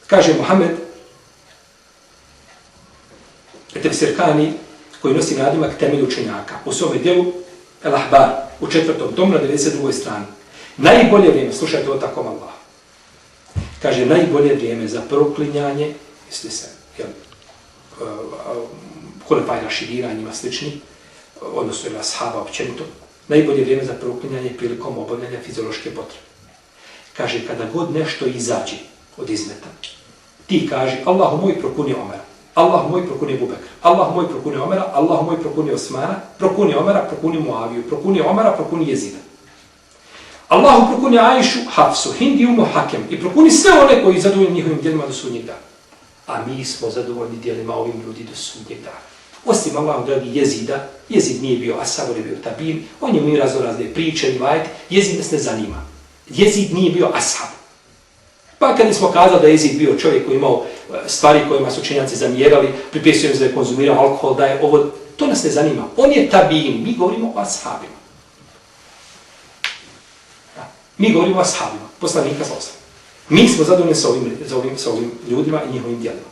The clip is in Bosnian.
Kaže Muhammed Tefsir-Kani, koji nosi nadimak temelj učenjaka, u svome dijelu El-Ahbar, u 4. tomu na 92. strani. Najbolje vrijeme, slušajte ovo tako Allah. Kaže, najbolje vrijeme za proklinjanje, misli se, Hulefaj Rašidina i njima slični, odnosno ili ashaba općenito, najbolje vrijeme za proklinjanje prilikom obavljanja fiziološke potrebe. Kaže, kada god nešto izađe od izmeta, ti kaže, Allahu moj prokuni Omera, Allahu moj prokuni Ebu Bekra, Allahu moj prokuni Omera, Allahu moj prokuni Osmana, prokuni Omera, prokuni Muaviju, prokuni Omera, prokuni Jezida. Allahu prokuni Ajšu, Hafsu, Hindi, Umu, Hakem i prokuni sve one koji zadovoljni njihovim djelima do sudnjeg dana. A mi smo zadovoljni djelima ovim ljudi do sudnjeg dana. Osim Allahu dragi Jezida, Jezid nije bio ashab, on je bio tabin, on je mi razne priče, rivajeti, Jezid nas ne zanima. Jezid nije bio ashab. Pa kada smo kazali da je Jezid bio čovjek koji imao stvari kojima su učenjaci zamjerali, pripisujem se da je konzumirao alkohol, da je ovo, to nas ne zanima. On je tabin, mi govorimo o ashabima. Mi govorimo o ashabima, poslanika sa osam. Mi smo zadovoljni sa ovim ljudima i njihovim djelima.